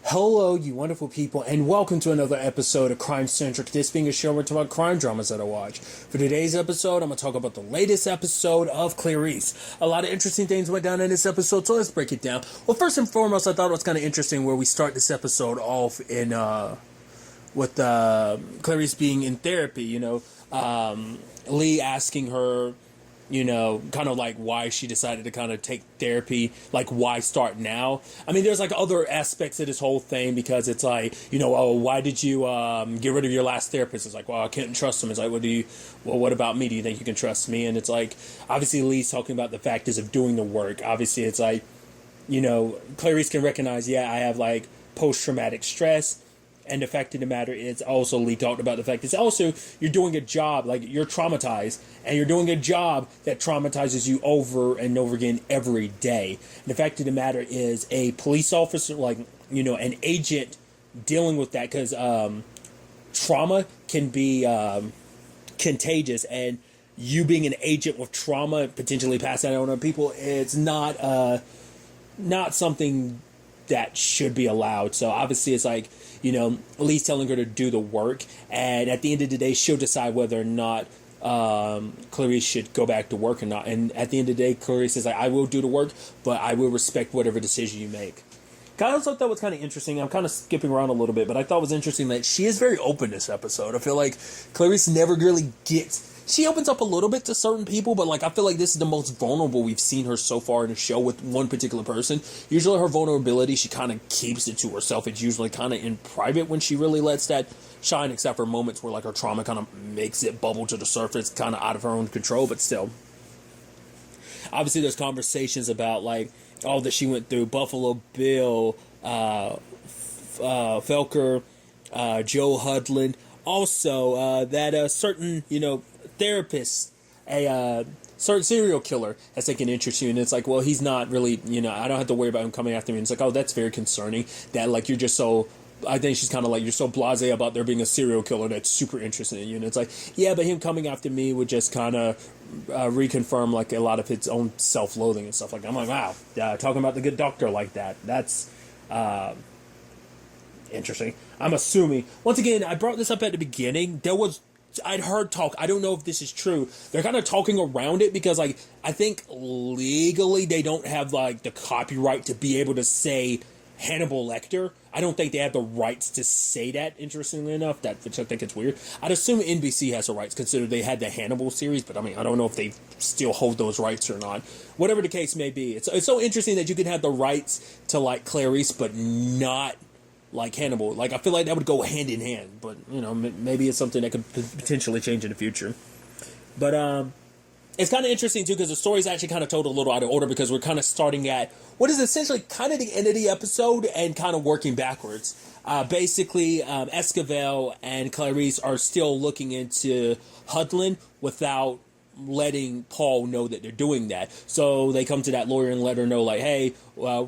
Hello, you wonderful people, and welcome to another episode of Crime Centric. This being a show where we talk about crime dramas that I watch. For today's episode, I'm going to talk about the latest episode of Clarice. A lot of interesting things went down in this episode, so let's break it down. Well, first and foremost, I thought it was kind of interesting where we start this episode off in with Clarice being in therapy. Lee asking her, kind of like why she decided to kind of take therapy, like why start now? I mean, there's like other aspects of this whole thing because it's like, why did you get rid of your last therapist? It's like, well, I couldn't trust him. It's like, what about me? Do you think you can trust me? And it's like, obviously Lee's talking about the factors of doing the work. Obviously it's like, Clarice can recognize, I have like post-traumatic stress. And the fact of the matter is also Lee talked about the fact it's also you're doing a job, like you're traumatized and you're doing a job that traumatizes you over and over again every day. And the fact of the matter is a police officer, an agent dealing with that because trauma can be contagious, and you being an agent with trauma, potentially passing that on to people, it's not something that should be allowed. So obviously it's like, Lee's telling her to do the work, and at the end of the day, she'll decide whether or not Clarice should go back to work or not. And at the end of the day, Clarice is like, I will do the work, but I will respect whatever decision you make. I also thought that was kind of interesting. I'm kind of skipping around a little bit, but I thought it was interesting that she is very open this episode. I feel like Clarice never really gets... She opens up a little bit to certain people, but I feel like this is the most vulnerable we've seen her so far in the show with one particular person. Usually her vulnerability, she kind of keeps it to herself. It's usually kind of in private when she really lets that shine, except for moments where her trauma kind of makes it bubble to the surface, kind of out of her own control, but still. Obviously there's conversations about all that she went through. Buffalo Bill, Felker, Joe Hudlin. Also, that certain, therapist, a certain serial killer has taken interest in you, and it's like, well, he's not really, I don't have to worry about him coming after me. And it's like, oh, that's very concerning that you're just so... I think she's kind of you're so blasé about there being a serial killer that's super interested in you. And it's like, yeah, but him coming after me would just kind of reconfirm a lot of its own self-loathing and stuff like that. I'm like, wow, talking about the good doctor like that. That's interesting. I'm assuming, once again, I brought this up at the beginning. I'd heard talk. I don't know if this is true. They're kind of talking around it because, I think legally they don't have, the copyright to be able to say Hannibal Lecter. I don't think they have the rights to say that, interestingly enough, which I think it's weird. I'd assume NBC has the rights, considering they had the Hannibal series, but I don't know if they still hold those rights or not. Whatever the case may be. It's so interesting that you can have the rights to, Clarice, but not... Hannibal. I feel like that would go hand in hand, but maybe it's something that could potentially change in the future. But it's kind of interesting too because the story's actually kind of told a little out of order because we're kind of starting at what is essentially kind of the end of the episode and kind of working backwards. Basically, Esquivel and Clarice are still looking into Hudlin without letting Paul know that they're doing that. So they come to that lawyer and let her know, hey,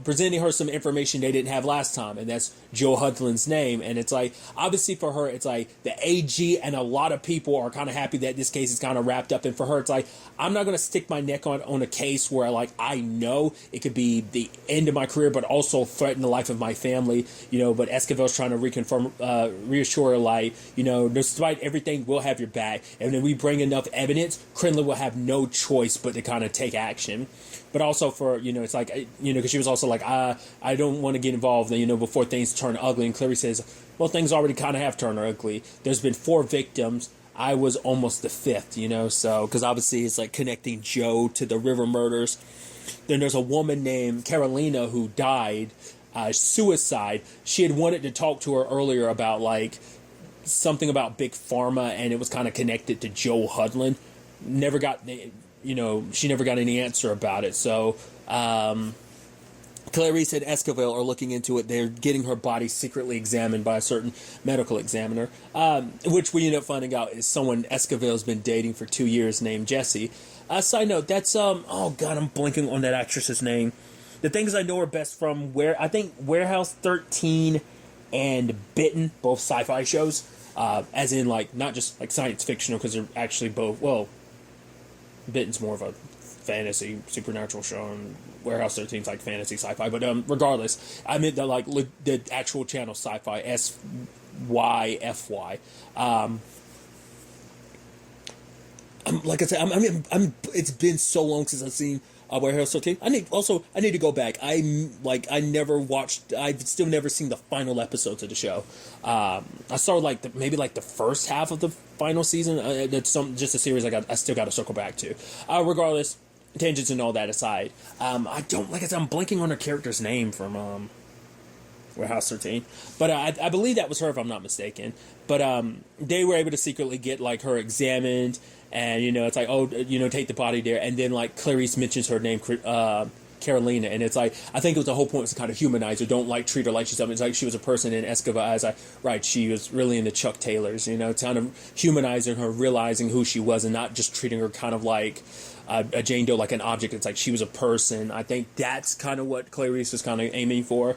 presenting her some information they didn't have last time, and that's Joe Hudlin's name. And it's obviously for her, it's the AG and a lot of people are kind of happy that this case is kind of wrapped up. And for her, it's I'm not going to stick my neck on a case where I know it could be the end of my career, but also threaten the life of my family, but Esquivel's trying to reassure her, despite everything, we'll have your back. And then we bring enough evidence, Crenlin will have no choice but to kind of take action. But also for, it's because she was also I don't want to get involved, before things turn ugly. And Clarice says, well, things already kind of have turned ugly. There's been 4 victims. I was almost the 5th, so, because obviously it's connecting Joe to the River murders. Then there's a woman named Carolina who died, suicide. She had wanted to talk to her earlier about, something about Big Pharma, and it was kind of connected to Joe Hudlin. Never got, she never got any answer about it. So, Clarice and Esquivel are looking into it. They're getting her body secretly examined by a certain medical examiner, which we end up finding out is someone Esquivel's been dating for 2 years named Jesse. Side note, that's, oh God, I'm blanking on that actress's name. The things I know are best from Warehouse 13 and Bitten, both sci-fi shows, as in not just science fictional, because they're actually both, well, Bitten's more of a fantasy supernatural show, and Warehouse 13's like fantasy sci-fi, but regardless, I meant the actual channel Sci-Fi, SYFY. Like I said, I'm. It's been so long since I've seen Warehouse 13. I need to go back. I never watched. I've still never seen the final episodes of the show. I saw maybe the first half of the final season. That's just a series I still got to circle back to. Regardless, tangents and all that aside, I don't like I said. I'm blanking on her character's name from Warehouse 13, but I believe that was her if I'm not mistaken. But they were able to secretly get her examined. And, it's like, take the body there. And then, Clarice mentions her name, Carolina. And it's like, I think it was the whole point was to kind of humanize her. Don't, treat her like she's something. It's like she was a person in Escobar. Right, she was really into Chuck Taylors, kind of humanizing her, realizing who she was, and not just treating her kind of like a Jane Doe, like an object. It's like she was a person. I think that's kind of what Clarice was kind of aiming for.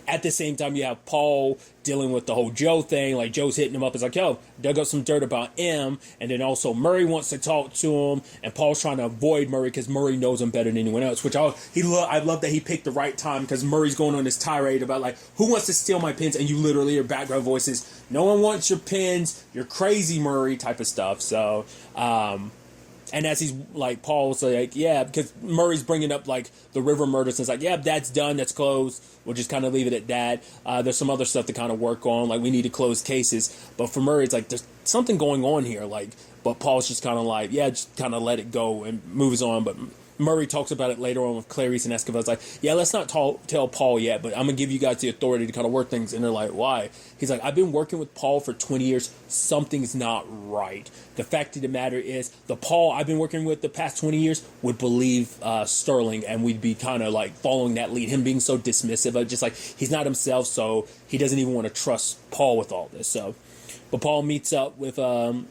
At the same time, you have Paul dealing with the whole Joe thing. Joe's hitting him up. It's like, yo, dug up some dirt about him. And then also Murray wants to talk to him. And Paul's trying to avoid Murray because Murray knows him better than anyone else. Which I love that he picked the right time because Murray's going on this tirade about, who wants to steal my pens? And you literally, your background voice is, no one wants your pens. You're crazy, Murray, type of stuff. So, and as he's Paul's yeah, because Murray's bringing up the river murders. And it's like, yeah, that's done. That's closed. We'll just kind of leave it at that. There's some other stuff to kind of work on. We need to close cases. But for Murray, it's there's something going on here. But Paul's just kind of yeah, just kind of let it go and moves on. But Murray talks about it later on with Clarice and Escobar. It's yeah, let's not tell Paul yet, but I'm going to give you guys the authority to kind of work things. And they're like, why? He's like, I've been working with Paul for 20 years. Something's not right. The fact of the matter is, the Paul I've been working with the past 20 years would believe Sterling, and we'd be kind of following that lead. Him being so dismissive, just he's not himself, so he doesn't even want to trust Paul with all this. So, but Paul meets up with Joe,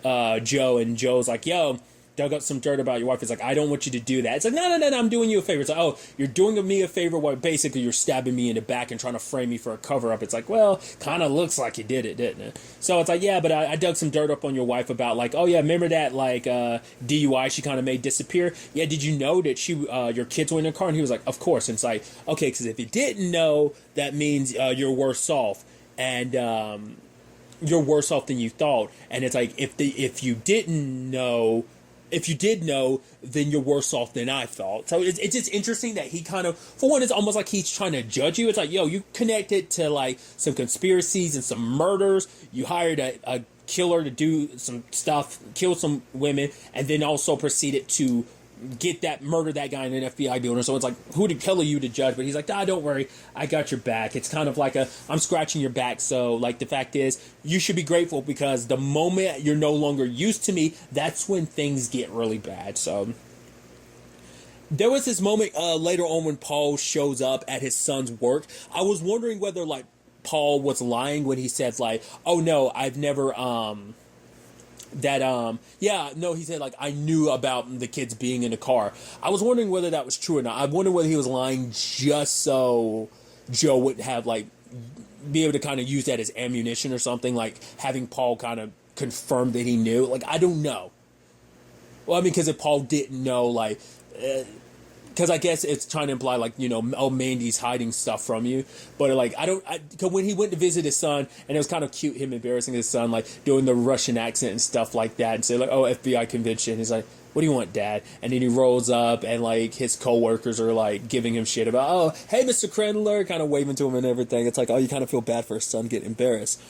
and Joe's like, yo, dug up some dirt about your wife. It's like, I don't want you to do that. It's like, no, I'm doing you a favor. It's like, oh, you're doing me a favor while basically you're stabbing me in the back and trying to frame me for a cover-up. It's like, well, kind of looks like you did it, didn't it? So it's like, yeah, but I dug some dirt up on your wife about oh, yeah, remember that DUI she kind of made disappear? Yeah, did you know that your kids were in the car? And he was like, of course. And it's like, okay, because if you didn't know, that means you're worse off. And you're worse off than you thought. And it's like, if you did know, then you're worse off than I thought. So it's just interesting that he kind of, for one, it's almost like he's trying to judge you. It's like, yo, you connected to some conspiracies and some murders. You hired a killer to do some stuff, kill some women, and then also proceeded to murder that guy in an FBI building. So it's like, who the hell are you to judge? But he's like, don't worry, I got your back. It's kind of I'm scratching your back. So the fact is, you should be grateful because the moment you're no longer used to me, that's when things get really bad. So there was this moment later on when Paul shows up at his son's work. I was wondering whether Paul was lying when he said oh no, I've never he said I knew about the kids being in the car. I was wondering whether that was true or not. I wonder whether he was lying just so Joe would have be able to kind of use that as ammunition or something, having Paul kind of confirm that he knew. I don't know. Well, I mean, because if Paul didn't know, because I guess it's trying to imply oh, Mandy's hiding stuff from you. But cause when he went to visit his son, and it was kind of cute, him embarrassing his son, doing the Russian accent and stuff like that, and say oh, FBI convention. He's like, what do you want, Dad? And then he rolls up, and his coworkers are giving him shit about, oh, hey, Mr. Crandler, kind of waving to him and everything. It's oh, you kind of feel bad for his son getting embarrassed.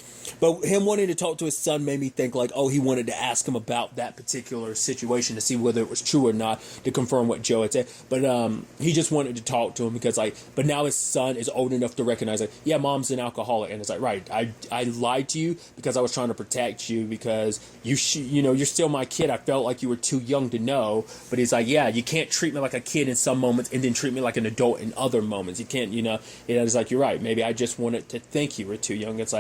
But him wanting to talk to his son made me think oh, he wanted to ask him about that particular situation to see whether it was true or not, to confirm what Joe had said. But he just wanted to talk to him because but now his son is old enough to recognize yeah, Mom's an alcoholic. And it's right, I lied to you because I was trying to protect you because you're still my kid. I felt like you were too young to know. But he's yeah, you can't treat me like a kid in some moments and then treat me like an adult in other moments. You can't, it's you're right. Maybe I just wanted to think you were too young. It's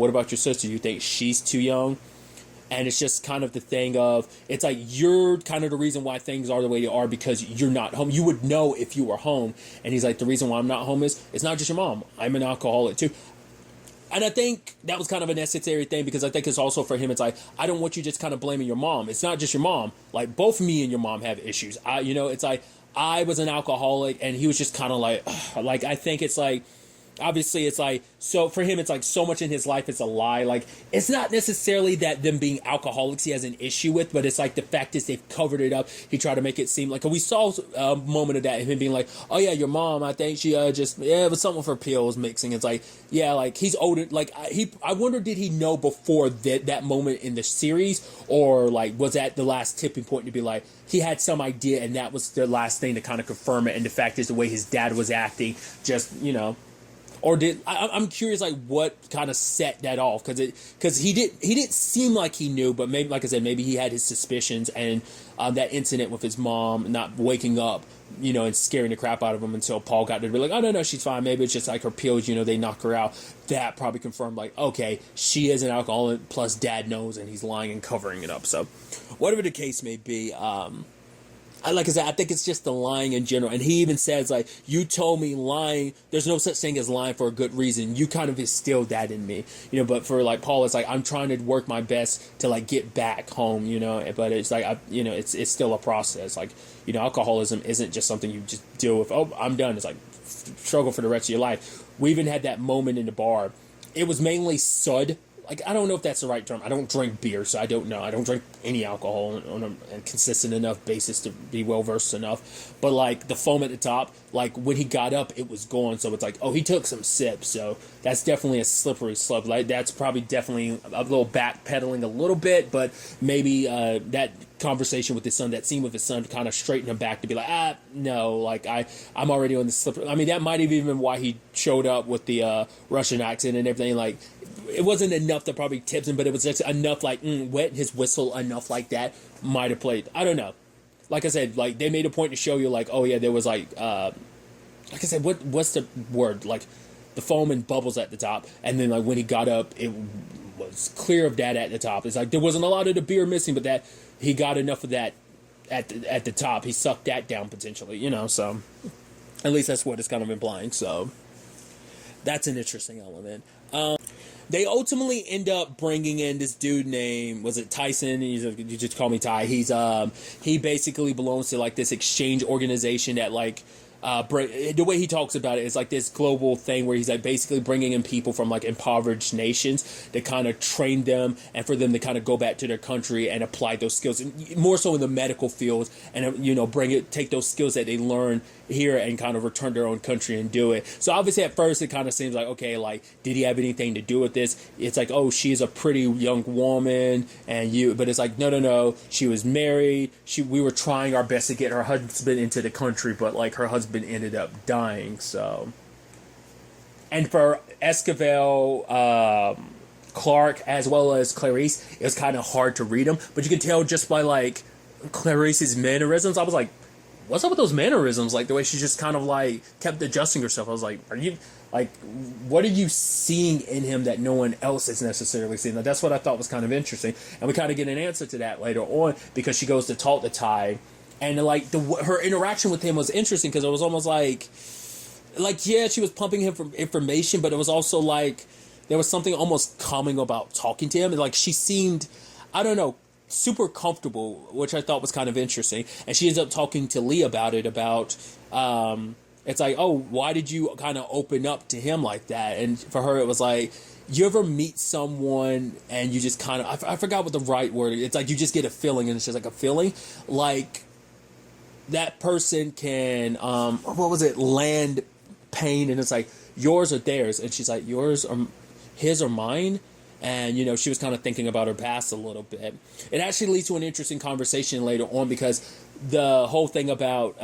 what about your sister? You think she's too young? And it's just kind of the thing of, it's you're kind of the reason why things are the way they are because you're not home. You would know if you were home. And he's the reason why I'm not home is, it's not just your mom. I'm an alcoholic too. And I think that was kind of a necessary thing, because I think it's also for him, it's like, I don't want you just kind of blaming your mom. It's not just your mom. Like, both me and your mom have issues. It's like, I was an alcoholic, and he was just kind of like, ugh. Like, I think it's like, obviously it's like, so for him it's like so much in his life it's a lie. Like, it's not necessarily that them being alcoholics he has an issue with, but it's like the fact is they've covered it up. He tried to make it seem like, we saw a moment of that, him being like, oh yeah, your mom, I think she it was something with her pills mixing. It's like, yeah, like he's older. Like, I wonder, did he know before that moment in the series, or like was that the last tipping point to be like, he had some idea and that was the last thing to kind of confirm it, and the fact is the way his dad was acting, just, or did I'm curious, like, what kind of set that off? Because he didn't seem like he knew, but maybe, like I said, maybe he had his suspicions, and that incident with his mom not waking up, and scaring the crap out of him until Paul got to be like, oh no, she's fine. Maybe it's just like her pills, they knock her out. That probably confirmed, like, okay, she is an alcoholic. Plus, Dad knows, and he's lying and covering it up. So, whatever the case may be, like I said, I think it's just the lying in general. And he even says, like, you told me lying, there's no such thing as lying for a good reason. You kind of instilled that in me, but for, like, Paul, it's like, I'm trying to work my best to, like, get back home, but it's like, it's still a process. Like, alcoholism isn't just something you just deal with. Oh, I'm done. It's like, struggle for the rest of your life. We even had that moment in the bar. It was mainly Sud. Like, I don't know if that's the right term. I don't drink beer, so I don't know. I don't drink any alcohol on a consistent enough basis to be well-versed enough. But, like, the foam at the top, like, when he got up, it was gone. So it's like, oh, he took some sips. So that's definitely a slippery slope. Like, that's probably definitely a little backpedaling a little bit. But maybe that conversation with his son, that scene with his son, kind of straightened him back to be like, no, like, I'm already on the slippery. I mean, that might have even been why he showed up with the Russian accent and everything. Like, it wasn't enough to probably tips him, but it was just enough, like, wet his whistle enough like that might have played. I don't know. Like I said, like, they made a point to show you, like, oh yeah, there was like I said, what's the word? Like, the foam and bubbles at the top, and then, like, when he got up, it was clear of that at the top. It's like there wasn't a lot of the beer missing, but that he got enough of that at the top. He sucked that down potentially, so at least that's what it's kind of implying. So that's an interesting element. They ultimately end up bringing in this dude named, was it Tyson? You just call me Ty. He basically belongs to, like, this exchange organization that, like, the way he talks about it is like this global thing where he's, like, basically bringing in people from, like, impoverished nations to kind of train them and for them to kind of go back to their country and apply those skills, and more so in the medical field, and take those skills that they learn here and kind of return to their own country and do it. So obviously at first it kind of seems like, okay, like, did he have anything to do with this? It's like, oh, she's a pretty young woman, but it's like, no, she was married. We were trying our best to get her husband into the country, but, like, her husband ended up dying. So, and for Esquivel, Clark, as well as Clarice, it was kind of hard to read them, but you can tell just by, like, Clarice's mannerisms. I was like, what's up with those mannerisms? Like, the way she just kind of, like, kept adjusting herself. I was like, what are you seeing in him that no one else is necessarily seeing? Now, that's what I thought was kind of interesting. And we kind of get an answer to that later on, because she goes to talk to Ty. And, like, her interaction with him was interesting, because it was almost like, yeah, she was pumping him for information, but it was also like there was something almost calming about talking to him. And, like, she seemed, I don't know, super comfortable, which I thought was kind of interesting. And she ends up talking to Lee about it, it's like, oh, why did you kind of open up to him like that? And for her, it was like, you ever meet someone and you just kind of, I forgot what the right word is. It's like you just get a feeling, and it's just like a feeling. Like, that person can, land pain, and it's like, yours or theirs? And she's like, yours or his or mine? And, she was kind of thinking about her past a little bit. It actually leads to an interesting conversation later on, because the whole thing about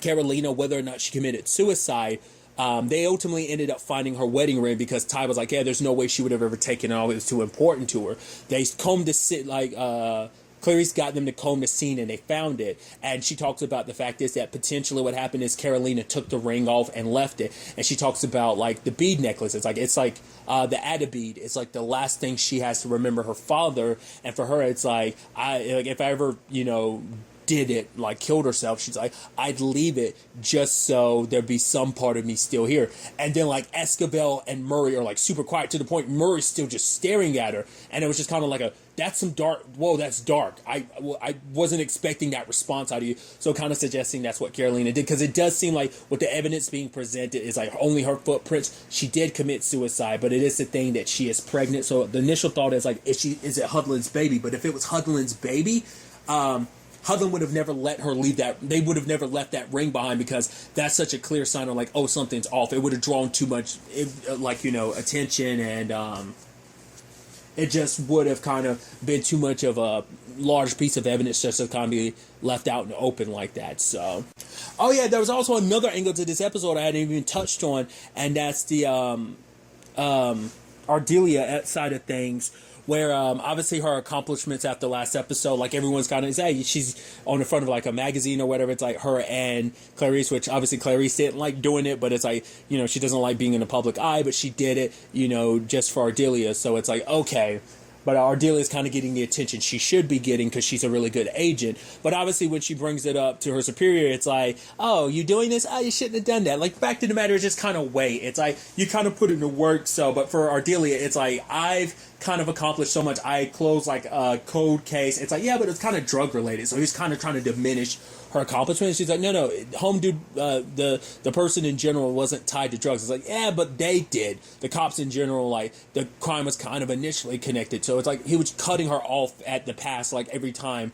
Carolina, whether or not she committed suicide, they ultimately ended up finding her wedding ring, because Ty was like, yeah, there's no way she would have ever taken it off. It was too important to her. They combed the sit, like, Clarice got them to comb the scene, and they found it. And she talks about the fact is that potentially what happened is Carolina took the ring off and left it. And she talks about, like, the bead necklace. It's like the Add-a-Bead. It's like the last thing she has to remember her father. And for her, it's like, if I ever, did it, like killed herself, she's like, I'd leave it just so there'd be some part of me still here. And then like Escobar and Murray are like super quiet to the point Murray's still just staring at her, and it was just kind of like that's some dark, whoa, that's dark. I wasn't expecting that response out of you. So kind of suggesting that's what Carolina did, because it does seem like with the evidence being presented is like only her footprints. She did commit suicide, but it is the thing that she is pregnant. So the initial thought is like, is it Hudlin's baby? But if it was Hudlin's baby, Hudlin would have never let her leave that. They would have never left that ring behind, because that's such a clear sign of like, oh, something's off. It would have drawn too much, attention, and it just would have kind of been too much of a large piece of evidence just to kind of be left out in the open like that. So, oh yeah, there was also another angle to this episode I hadn't even touched on, and that's the Ardelia side of things, where obviously her accomplishments after last episode, like everyone's kind of say she's on the front of like a magazine or whatever. It's like her and Clarice, which obviously Clarice didn't like doing it, but it's like, she doesn't like being in the public eye, but she did it, just for Ardelia. So it's like, okay. But Ardelia's kind of getting the attention she should be getting because she's a really good agent. But obviously when she brings it up to her superior, it's like, oh, you doing this? Oh, you shouldn't have done that. Like, fact of the matter is just kind of wait. It's like, you kind of put it to work. So, but for Ardelia, it's like, I've kind of accomplished so much. I closed like a code case. It's like, yeah, but it's kind of drug related. So he's kind of trying to diminish her accomplishments. She's like, no, home dude, the person in general wasn't tied to drugs. It's like, yeah, but they did. The cops in general, like, the crime was kind of initially connected. So it's like he was cutting her off at the pass, like every time,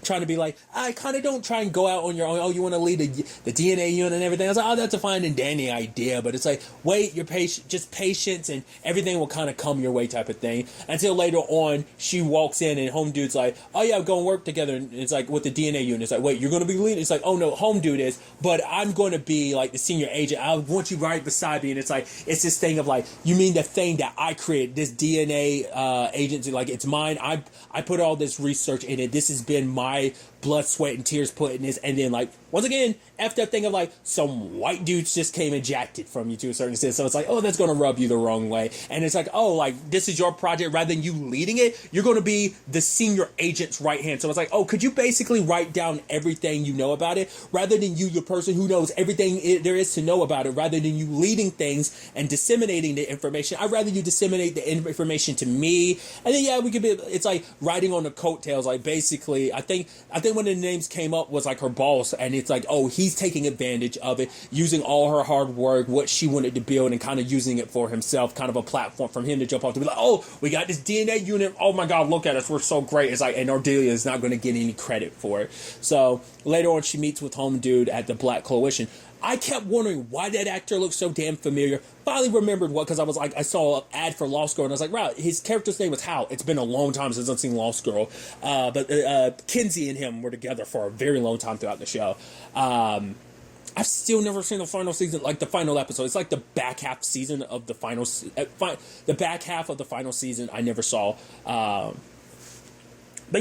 trying to be like, I kind of don't try and go out on your own. Oh, you want to lead the DNA unit and everything. I was like, oh, that's a fine and dandy idea. But it's like, wait, you're patient, just patience, and everything will kind of come your way type of thing. Until later on, she walks in and home dude's like, oh yeah, go and work together. And it's like, with the DNA unit, it's like, wait, you're going to be leading? It's like, oh no, home dude is, but I'm going to be like the senior agent. I want you right beside me. And it's like, it's this thing of like, you mean the thing that I created, this DNA agency, like it's mine. I put all this research in it. This has been my blood, sweat, and tears put in this, and then like once again, after that thing of like some white dudes just came and jacked it from you to a certain extent. So it's like, oh, that's gonna rub you the wrong way. And it's like, oh, like this is your project, rather than you leading it, you're gonna be the senior agent's right hand. So it's like, oh, could you basically write down everything you know about it, rather than you, the person who knows everything there is to know about it, rather than you leading things and disseminating the information. I'd rather you disseminate the information to me, and then yeah, we could be. It's like riding on the coattails. Like basically, I think one of the names came up was like her boss, and it's like, oh, he's taking advantage of it, using all her hard work, what she wanted to build, and kind of using it for himself, kind of a platform from him to jump off to be like, oh, we got this DNA unit. Oh my God, look at us, we're so great. It's like, and Ardelia is not going to get any credit for it. So later on, she meets with home dude at the Black Coalition. I kept wondering why that actor looked so damn familiar. Finally remembered what, because I was like, I saw an ad for Lost Girl, and I was like, wow, his character's name was Hal. It's been a long time since I've seen Lost Girl. But Kinsey and him were together for a very long time throughout the show. I've still never seen the final season, like the final episode. It's like the back half season of the final, the back half of the final season I never saw. But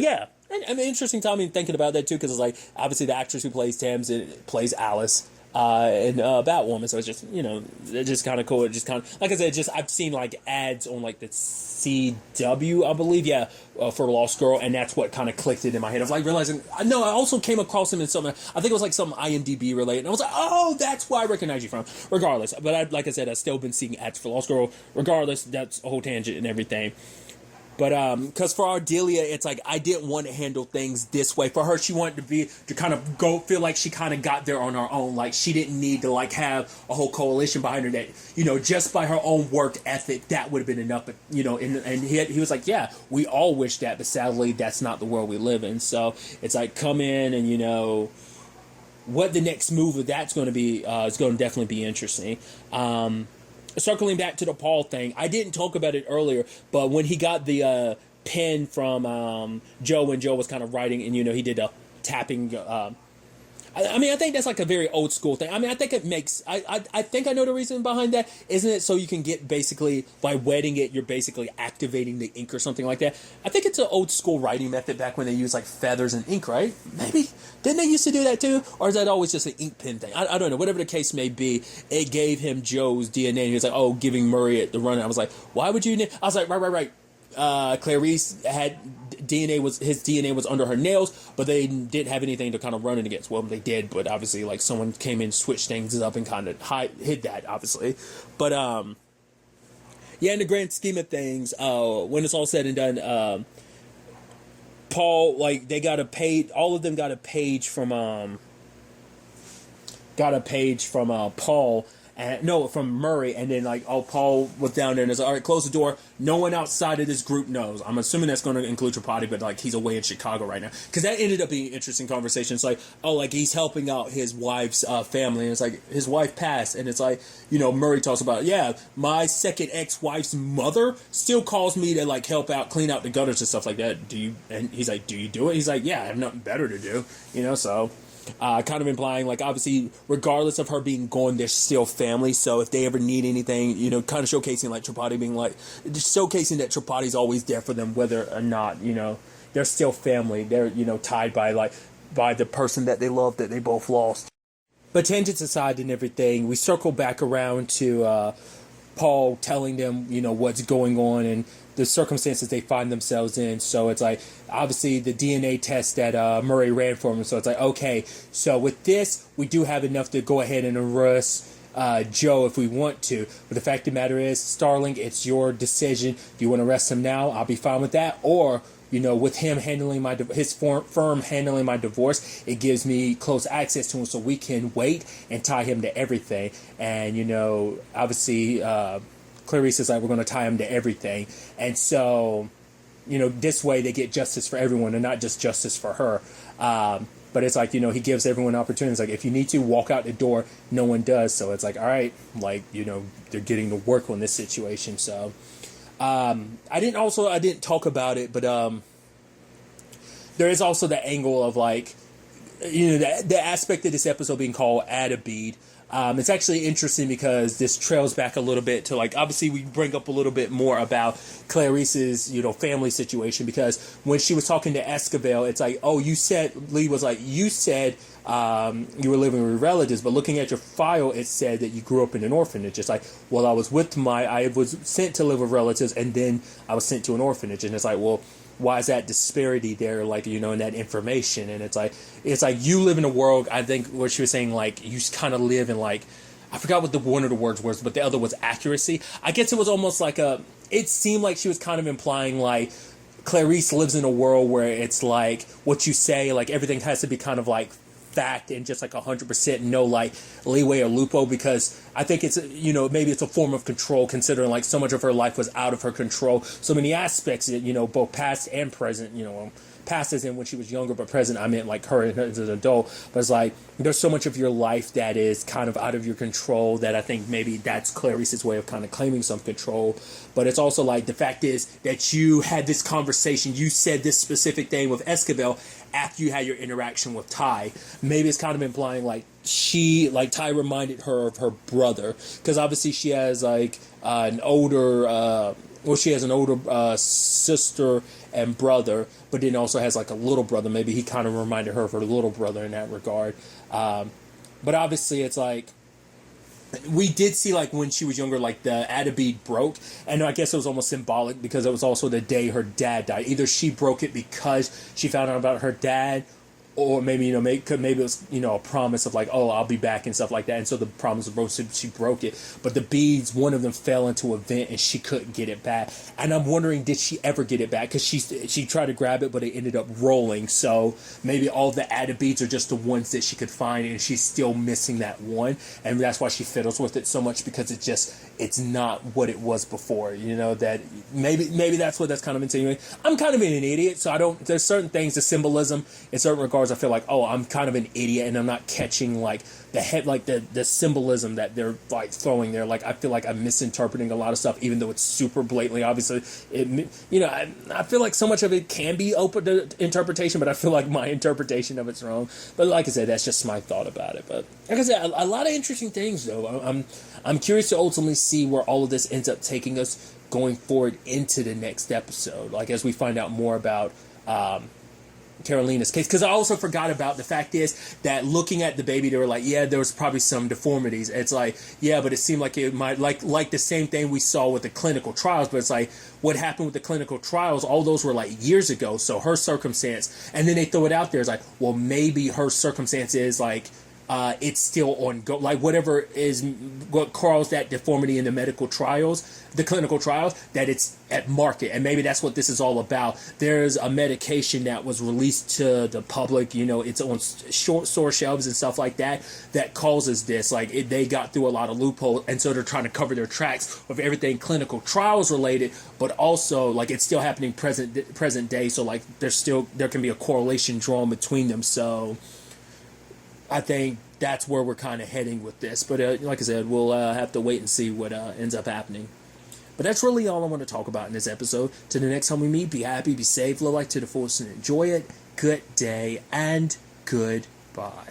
yeah, I mean, interesting time thinking about that too, because it's like, obviously the actress who plays Thames plays Alice. And Batwoman, so it's just, it's just kind of cool. It just kind of, like I said, I've seen like ads on like the CW, I believe, for Lost Girl, and that's what kind of clicked it in my head. I was like realizing, no, I also came across him in something, I think it was like some IMDb related, and I was like, oh, that's where I recognize you from. Regardless, but like I said, I've still been seeing ads for Lost Girl. Regardless, that's a whole tangent and everything. But because for Ardelia, it's like, I didn't want to handle things this way. For her, she wanted to kind of feel like she kind of got there on her own. Like, she didn't need to like have a whole coalition behind her, that, just by her own work ethic, that would have been enough. But, and he was like, yeah, we all wish that, but sadly, that's not the world we live in. So it's like, come in and, what the next move of that's going to be is going to definitely be interesting. Circling back to the Paul thing, I didn't talk about it earlier, but when he got the pen from Joe, when Joe was kind of writing, and he did a tapping. I mean, I think that's like a very old school thing. I mean, I think it makes. I think I know the reason behind that. Isn't it so you can get basically by wetting it, you're basically activating the ink or something like that? I think it's an old school writing method back when they used like feathers and ink, right? Maybe didn't they used to do that too, or is that always just an ink pen thing? I don't know. Whatever the case may be, it gave him Joe's DNA. And he was like, oh, giving Murray the run. I was like, why would you? I was like, right. Clarice his DNA was under her nails, but they didn't have anything to kind of run it against. Well, they did, but obviously, like, someone came in, switched things up, and kind of hid that, obviously. But yeah, in the grand scheme of things, when it's all said and done, Paul, like, they got a page. All of them got a page from Paul. And, no, from Murray, and then, like, Paul was down there and it's like, all right, close the door. No one outside of this group knows. I'm assuming that's going to include Tripati, but, like, he's away in Chicago right now. Because that ended up being an interesting conversation. It's like, oh, like, he's helping out his wife's family, and it's like, his wife passed, and it's like, you know, Murray talks about, yeah, my second ex-wife's mother still calls me to, like, help out, clean out the gutters and stuff like that. And he's like, do you do it? He's like, yeah, I have nothing better to do, you know, so... kind of implying, like, obviously, regardless of her being gone, they're still family. So if they ever need anything, you know, kind of showcasing, like, Tripati being like, just showcasing that Tripati's always there for them, whether or not, you know, they're still family. They're, you know, tied by the person that they love that they both lost. But tangents aside and everything, we circle back around to Paul telling them, you know, what's going on and the circumstances they find themselves in. So it's like, obviously, the DNA test that Murray ran for him. So it's like, okay, so with this, we do have enough to go ahead and arrest Joe if we want to. But the fact of the matter is, Starling, it's your decision. If you want to arrest him now, I'll be fine with that. Or, you know, with him handling his firm handling my divorce, it gives me close access to him so we can wait and tie him to everything. And, you know, obviously, Clarice is like, we're going to tie him to everything. And so, you know, this way they get justice for everyone and not just justice for her. But it's like, you know, he gives everyone opportunities. Like, if you need to walk out the door, no one does. So it's like, all right, like, you know, they're getting to work on this situation. So I didn't talk about it, but there is also the angle of, like, you know, the aspect of this episode being called Add-a-Bead. It's actually interesting because this trails back a little bit to, like, obviously we bring up a little bit more about Clarice's, you know, family situation, because when she was talking to Esquivel, it's like, oh, Lee was like, you said you were living with relatives, but looking at your file, it said that you grew up in an orphanage. It's like, well, I was sent to live with relatives, and then I was sent to an orphanage. And it's like, well, why is that disparity there, like, you know, in that information? And it's like you live in a world, I think what she was saying, like, you kind of live in, like, I forgot what one of the words was, but the other was accuracy. I guess it was almost like it seemed like she was kind of implying, like, Clarice lives in a world where it's like, what you say, like, everything has to be kind of like fact and just like 100% no, like, leeway or loophole, because I think it's, you know, maybe it's a form of control, considering, like, so much of her life was out of her control. So many aspects, you know, both past and present, you know, past as in when she was younger, but present, I meant, like, her as an adult. But it's like, there's so much of your life that is kind of out of your control that I think maybe that's Clarice's way of kind of claiming some control. But it's also like, the fact is that you had this conversation, you said this specific thing with Esquivel after you had your interaction with Ty. Maybe it's kind of implying, like, Ty reminded her of her brother, because obviously she has, like, an older sister and brother, but then also has, like, a little brother. Maybe he kind of reminded her of her little brother in that regard. But obviously it's like, we did see, like, when she was younger, like, the Add-a-Bead broke, and I guess it was almost symbolic because it was also the day her dad died. Either she broke it because she found out about her dad, or maybe, you know, maybe it was, you know, a promise of, like, oh, I'll be back and stuff like that, and so the promise was broke, so she broke it. But the beads, one of them fell into a vent and she couldn't get it back, and I'm wondering, did she ever get it back? Because she tried to grab it, but it ended up rolling. So maybe all the Add-a-Beads are just the ones that she could find, and she's still missing that one, and that's why she fiddles with it so much, because it's not what it was before. You know, that maybe that's what that's kind of insinuating. I'm kind of an idiot, so there's certain things, the symbolism in certain regards, I feel like, oh, I'm kind of an idiot and I'm not catching, like, the symbolism that they're, like, throwing there. Like, I feel like I'm misinterpreting a lot of stuff, even though it's super blatantly obviously. You know, I feel like so much of it can be open to interpretation, but I feel like my interpretation of it's wrong. But like I said, that's just my thought about it. But like I said, a lot of interesting things, though. I'm curious to ultimately see where all of this ends up taking us going forward into the next episode. Like, as we find out more about Carolina's case, because I also forgot about the fact is that looking at the baby, they were like, yeah, there was probably some deformities. It's like, yeah, but it seemed like it might like the same thing we saw with the clinical trials. But it's like what happened with the clinical trials, all those were like years ago. So her circumstance, and then they throw it out there. It's like, well, maybe her circumstance is like it's still ongoing, like whatever is what caused that deformity in the medical trials, the clinical trials, that it's at market, and maybe that's what this is all about. There's a medication that was released to the public, it's on short store shelves and stuff like that, that causes this. Like they got through a lot of loopholes, and so they're trying to cover their tracks with everything clinical trials related, but also like it's still happening present day. So like there can be a correlation drawn between them. So I think that's where we're kind of heading with this. But like I said, we'll have to wait and see what ends up happening. But that's really all I want to talk about in this episode. Till the next time we meet, be happy, be safe, live life to the fullest, and enjoy it. Good day, and goodbye.